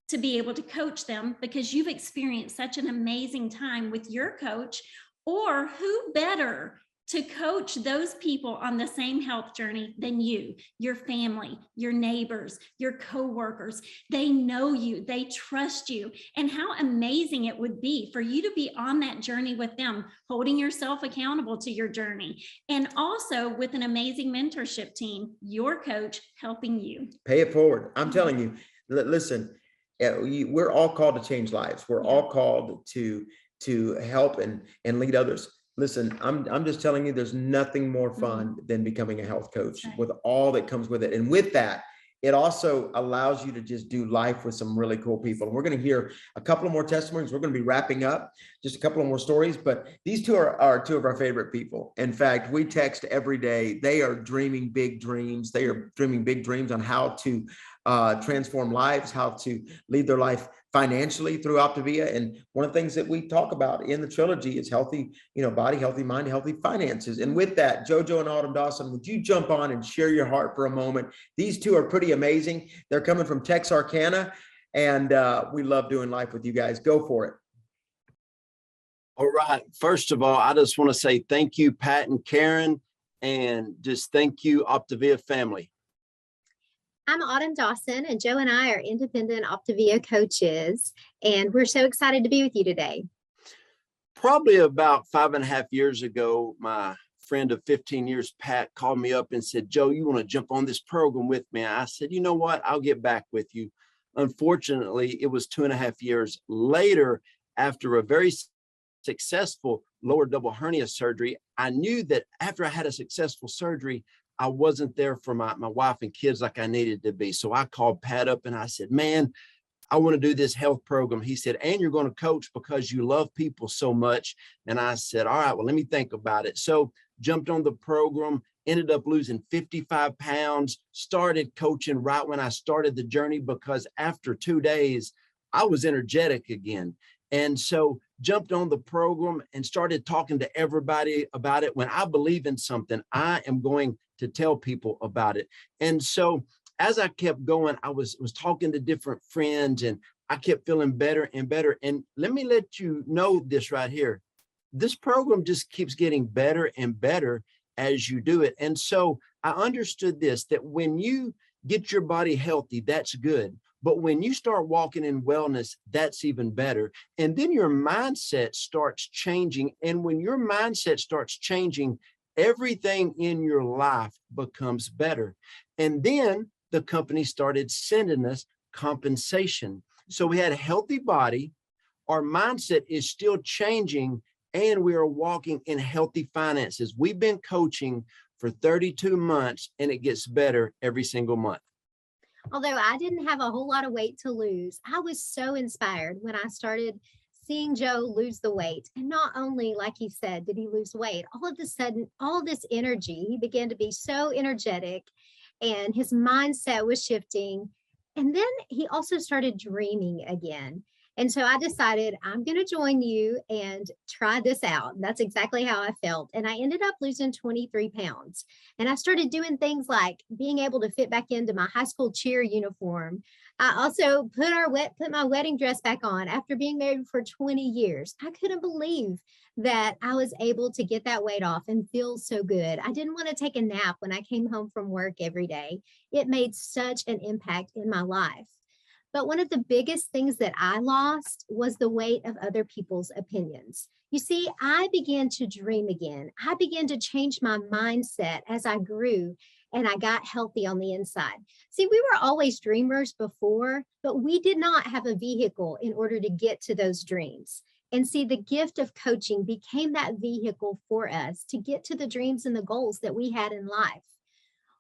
to be able to coach them because you've experienced such an amazing time with your coach, or who better to coach those people on the same health journey than you, your family, your neighbors, your coworkers. They know you, they trust you. And how amazing it would be for you to be on that journey with them, holding yourself accountable to your journey. And also with an amazing mentorship team, your coach helping you. Pay it forward. I'm telling you, listen, we're all called to change lives. We're all called to help and lead others. Listen, I'm just telling you, there's nothing more fun than becoming a health coach with all that comes with it. And with that, it also allows you to just do life with some really cool people. And we're going to hear a couple of more testimonies. We're going to be wrapping up just a couple of more stories, but these two are two of our favorite people. In fact, we text every day. They are dreaming big dreams. They are dreaming big dreams on how to transform lives, how to lead their life financially through Optivia. And one of the things that we talk about in the trilogy is healthy, body, healthy mind, healthy finances. And with that, Jojo and Dawson, would you jump on and share your heart for a moment? These two are pretty amazing. They're coming from Texarkana, and we love doing life with you guys. Go for it. All right. First of all, I just want to say thank you, Pat and Karen, and just thank you, Optivia family. I'm Autumn Dawson, and Joe and I are independent Optivia coaches, and we're so excited to be with you today. Probably about 5.5 years ago, my friend of 15 years, Pat, called me up and said, Joe, you want to jump on this program with me? I said, you know what? I'll get back with you. Unfortunately, it was 2.5 years later, after a very successful lower double hernia surgery. I knew that after I had a successful surgery, I wasn't there for my wife and kids like I needed to be. So I called Pat up and I said, man, I want to do this health program. He said, and you're going to coach because you love people so much. And I said, all right, well, let me think about it. So jumped on the program, ended up losing 55 pounds, started coaching right when I started the journey, because after 2 days, I was energetic again. And so jumped on the program and started talking to everybody about it. When I believe in something, I am going to tell people about it. And so as I kept going, I was talking to different friends, and I kept feeling better and better. And let me let you know this right here. This program just keeps getting better and better as you do it. And so I understood this, that when you get your body healthy, that's good. But when you start walking in wellness, that's even better. And then your mindset starts changing. And when your mindset starts changing, everything in your life becomes better. And then the company started sending us compensation. So we had a healthy body, our mindset is still changing, and we are walking in healthy finances. We've been coaching for 32 months, and it gets better every single month. Although I didn't have a whole lot of weight to lose, I was so inspired when I started seeing Joe lose the weight. And not only, like he said, did he lose weight, all of a sudden, all this energy, he began to be so energetic and his mindset was shifting. And then he also started dreaming again. And so I decided I'm going to join you and try this out. That's exactly how I felt. And I ended up losing 23 pounds. And I started doing things like being able to fit back into my high school cheer uniform. I also put my wedding dress back on after being married for 20 years. I couldn't believe that I was able to get that weight off and feel so good. I didn't want to take a nap when I came home from work every day. It made such an impact in my life. But one of the biggest things that I lost was the weight of other people's opinions. You see, I began to dream again. I began to change my mindset as I grew and I got healthy on the inside. See, we were always dreamers before, but we did not have a vehicle in order to get to those dreams. And see, the gift of coaching became that vehicle for us to get to the dreams and the goals that we had in life.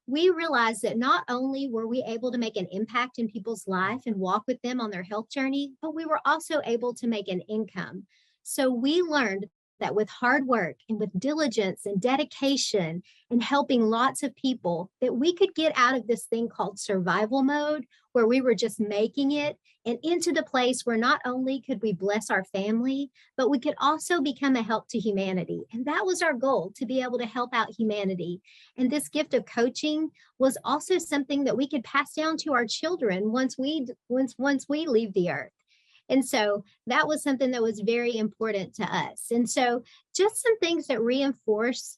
We realized that not only were we able to make an impact in people's life and walk with them on their health journey, but we were also able to make an income. So we learned that with hard work and with diligence and dedication and helping lots of people, that we could get out of this thing called survival mode, where we were just making it, and into the place where not only could we bless our family, but we could also become a help to humanity. And that was our goal, to be able to help out humanity. And this gift of coaching was also something that we could pass down to our children once we leave the earth. And so that was something that was very important to us. And so just some things that reinforce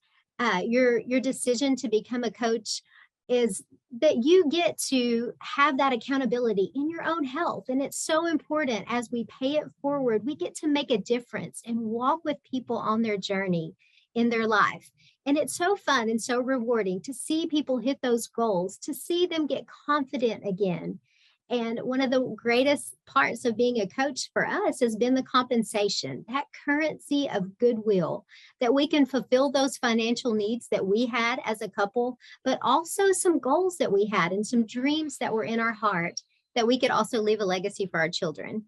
your decision to become a coach is that you get to have that accountability in your own health. And it's so important as we pay it forward, we get to make a difference and walk with people on their journey in their life. And it's so fun and so rewarding to see people hit those goals, to see them get confident again. And one of the greatest parts of being a coach for us has been the compensation, that currency of goodwill, that we can fulfill those financial needs that we had as a couple, but also some goals that we had and some dreams that were in our heart that we could also leave a legacy for our children.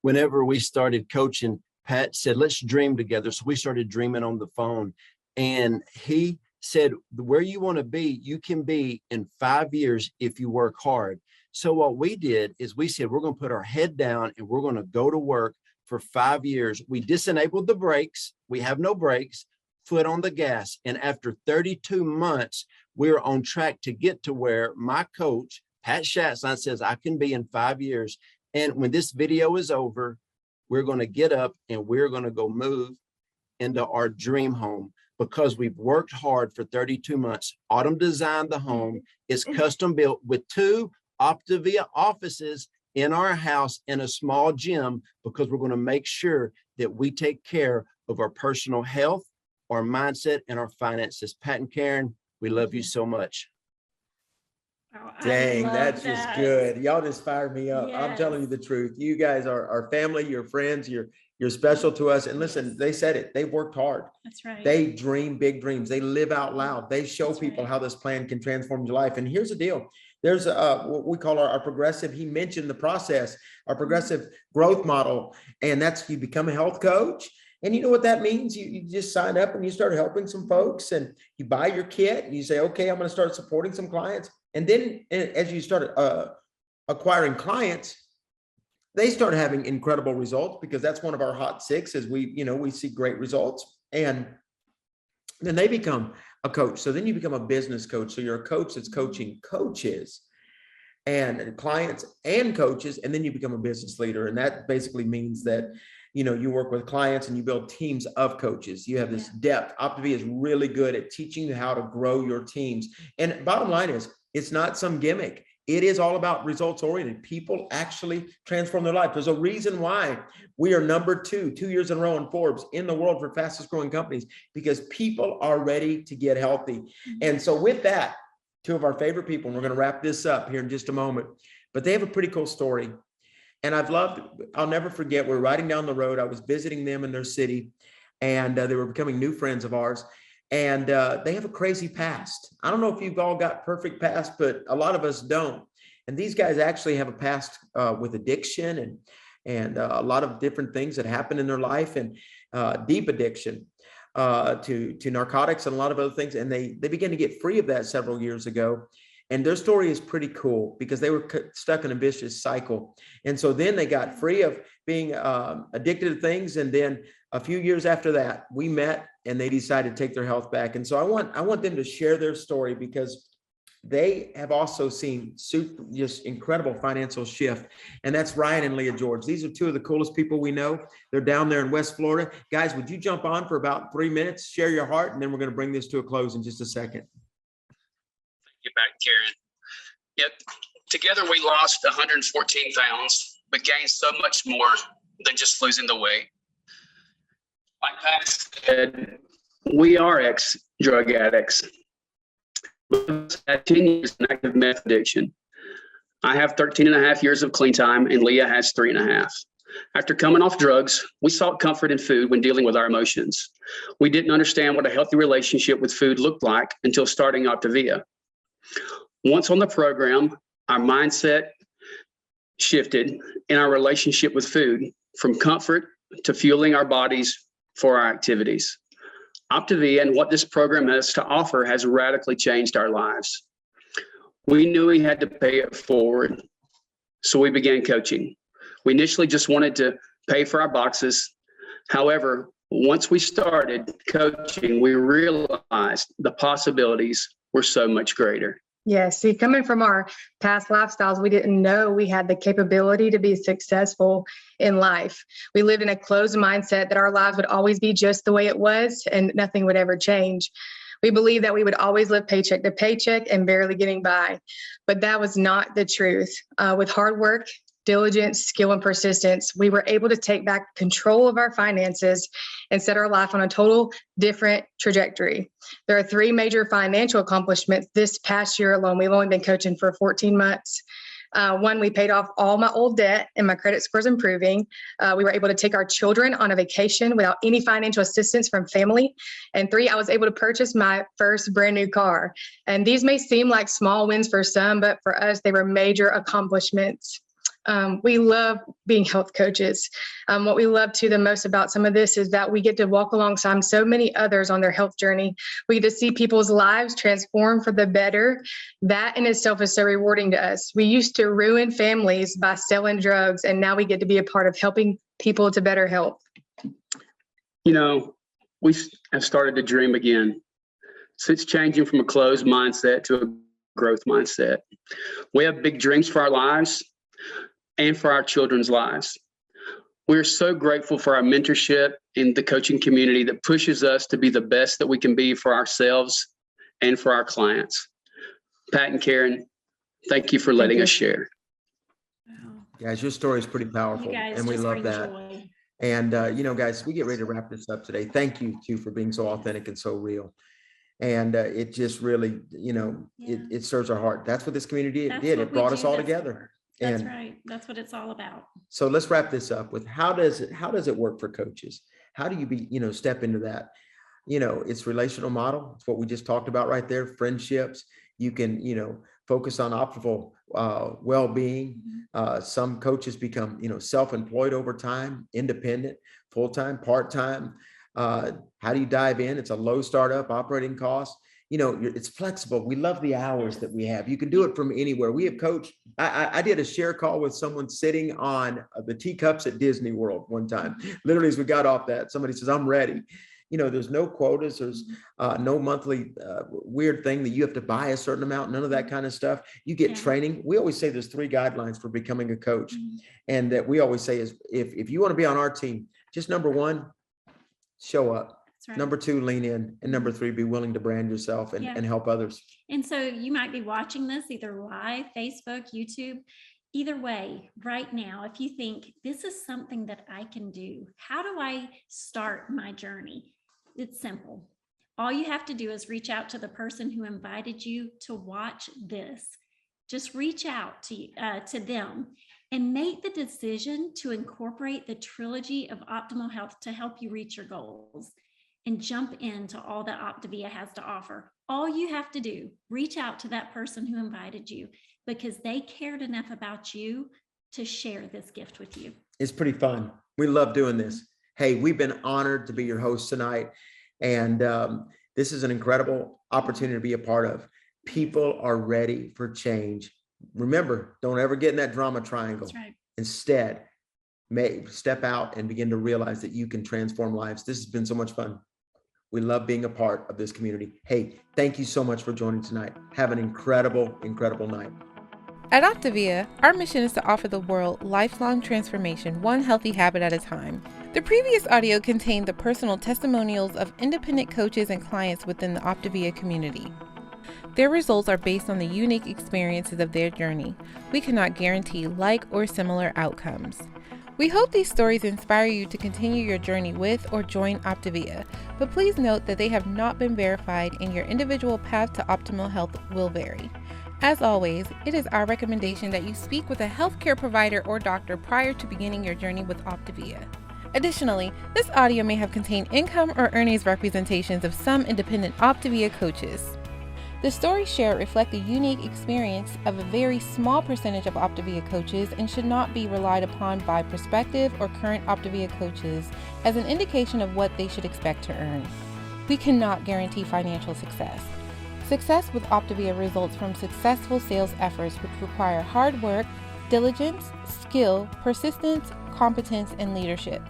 Whenever we started coaching, Pat said, let's dream together. So we started dreaming on the phone. And he said, where you want to be, you can be in 5 years if you work hard. So what we did is we said, we're going to put our head down and we're going to go to work for 5 years. We disenabled the brakes. We have no brakes, foot on the gas. And after 32 months, we're on track to get to where my coach, Pat Shatzline, says I can be in 5 years. And when this video is over, we're going to get up and we're going to go move into our dream home, because we've worked hard for 32 months. Autumn designed the home. It's custom built with 2 Optivia offices in our house and a small gym, because we're going to make sure that we take care of our personal health, our mindset, and our finances. Pat and Karen, we love you so much. Oh, Dang, that's just good. Y'all just fired me up. I'm Yes. telling you the truth. You guys are our family, your friends, you're special to us. And listen, they said it. They've worked hard. That's right. They dream big dreams. They live out loud. They show That's people right. how this plan can transform your life. And here's the deal. There's what we call our progressive. He mentioned the process, our progressive growth model. And that's, you become a health coach. And you know what that means? You just sign up and you start helping some folks, and you buy your kit and you say, okay, I'm going to start supporting some clients. And then as you start acquiring clients, they start having incredible results, because that's one of our hot 6 is we see great results. And then they become a coach. So then you become a business coach. So you're a coach that's coaching coaches and clients and coaches. And then you become a business leader. And that basically means that, you work with clients and you build teams of coaches. You have this depth. Optivia is really good at teaching you how to grow your teams. And bottom line is, it's not some gimmick. It is all about results oriented. People actually transform their life. There's a reason why we are number 2 years in a row in Forbes in the world for fastest growing companies, because people are ready to get healthy. And so with that, 2 of our favorite people, and we're going to wrap this up here in just a moment, but they have a pretty cool story. And I'll never forget, we're riding down the road. I was visiting them in their city, and they were becoming new friends of ours. And they have a crazy past. I don't know if you've all got perfect past, but a lot of us don't. And these guys actually have a past with addiction and a lot of different things that happen in their life, and deep addiction to narcotics and a lot of other things. And they began to get free of that several years ago. And their story is pretty cool because they were stuck in a vicious cycle. And so then they got free of being addicted to things. And then a few years after that, we met and they decided to take their health back. And so I want them to share their story because they have also seen just incredible financial shift. And that's Ryan and Leah George. These are two of the coolest people we know. They're down there in West Florida. Guys, would you jump on for about 3 minutes, share your heart, and then we're going to bring this to a close in just a second. Get back, Karen. Yep. Together we lost 114 pounds, but gained so much more than just losing the weight. Like Pat said, we are ex-drug addicts. I had 10 years in active meth addiction. I have 13 and a half years of clean time, and Leah has 3.5. After coming off drugs, we sought comfort in food when dealing with our emotions. We didn't understand what a healthy relationship with food looked like until starting Optivia. Once on the program, our mindset shifted in our relationship with food from comfort to fueling our bodies for our activities. Optivia and what this program has to offer has radically changed our lives. We knew we had to pay it forward, so we began coaching. We initially just wanted to pay for our boxes. However, once we started coaching, we realized the possibilities were so much greater. Yeah, see, coming from our past lifestyles, we didn't know we had the capability to be successful in life. We lived in a closed mindset that our lives would always be just the way it was and nothing would ever change. We believed that we would always live paycheck to paycheck and barely getting by, but that was not the truth. With hard work, diligence, skill, and persistence, we were able to take back control of our finances and set our life on a total different trajectory. There are 3 major financial accomplishments this past year alone. We've only been coaching for 14 months. 1, we paid off all my old debt and my credit score's improving. We were able to take our children on a vacation without any financial assistance from family. And 3, I was able to purchase my first brand new car. And these may seem like small wins for some, but for us, they were major accomplishments. We love being health coaches. What we love too the most about some of this is that we get to walk alongside so many others on their health journey. We get to see people's lives transform for the better. That in itself is so rewarding to us. We used to ruin families by selling drugs, and now we get to be a part of helping people to better health. You know, we have started to dream again. So it's changing from a closed mindset to a growth mindset. We have big dreams for our lives and for our children's lives. We're so grateful for our mentorship in the coaching community that pushes us to be the best that we can be for ourselves and for our clients. Pat and Karen, thank you for letting us share. Wow. Guys, your story is pretty powerful, and we love that. Joy. And, guys, we get ready to wrap this up today. Thank you, too, for being so authentic and so real. And it just really, it serves our heart. That's what this community did. It brought us all together. That's right. That's what it's all about. So let's wrap this up with how does it work for coaches? How do you step into that? It's relational model. It's what we just talked about right there. Friendships. You can, focus on optimal well-being. Some coaches become, self-employed over time, independent, full-time, part-time. How do you dive in? It's a low startup operating cost. It's flexible. We love the hours that we have. You can do it from anywhere. We have coached. I did a share call with someone sitting on the teacups at Disney World one time. Literally, as we got off that, somebody says, "I'm ready." There's no quotas. There's no monthly weird thing that you have to buy a certain amount. None of that kind of stuff. You get training. We always say there's 3 guidelines for becoming a coach. And that we always say is if you want to be on our team, just number 1, show up. Right. Number 2, lean in. And number 3, be willing to brand yourself and help others. And so you might be watching this either live, Facebook, YouTube. Either way, right now, if you think this is something that I can do, how do I start my journey? It's simple. All you have to do is reach out to the person who invited you to watch this. Just reach out to them and make the decision to incorporate the Trilogy of Optimal Health to help you reach your goals. And jump into all that Optivia has to offer. All you have to do, reach out to that person who invited you because they cared enough about you to share this gift with you. It's pretty fun. We love doing this. Hey, we've been honored to be your host tonight. And this is an incredible opportunity to be a part of. People are ready for change. Remember, don't ever get in that drama triangle. That's right. Instead, step out and begin to realize that you can transform lives. This has been so much fun. We love being a part of this community. Hey, thank you so much for joining tonight. Have an incredible, incredible night. At Optivia, our mission is to offer the world lifelong transformation, one healthy habit at a time. The previous audio contained the personal testimonials of independent coaches and clients within the Optivia community. Their results are based on the unique experiences of their journey. We cannot guarantee like or similar outcomes. We hope these stories inspire you to continue your journey with or join Optivia, but please note that they have not been verified and your individual path to optimal health will vary. As always, it is our recommendation that you speak with a healthcare provider or doctor prior to beginning your journey with Optivia. Additionally, this audio may have contained income or earnings representations of some independent Optivia coaches. The stories shared reflect the unique experience of a very small percentage of Optivia coaches and should not be relied upon by prospective or current Optivia coaches as an indication of what they should expect to earn. We cannot guarantee financial success. Success with Optivia results from successful sales efforts which require hard work, diligence, skill, persistence, competence, and leadership.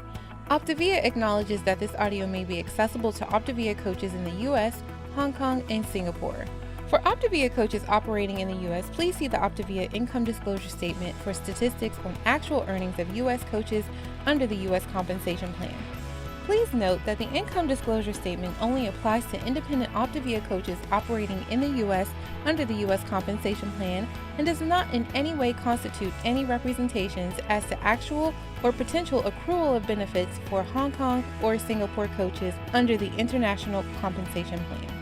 Optivia acknowledges that this audio may be accessible to Optivia coaches in the U.S., Hong Kong, and Singapore. For Optivia coaches operating in the U.S., please see the Optivia Income Disclosure Statement for statistics on actual earnings of U.S. coaches under the U.S. Compensation Plan. Please note that the Income Disclosure Statement only applies to independent Optivia coaches operating in the U.S. under the U.S. Compensation Plan and does not in any way constitute any representations as to actual or potential accrual of benefits for Hong Kong or Singapore coaches under the International Compensation Plan.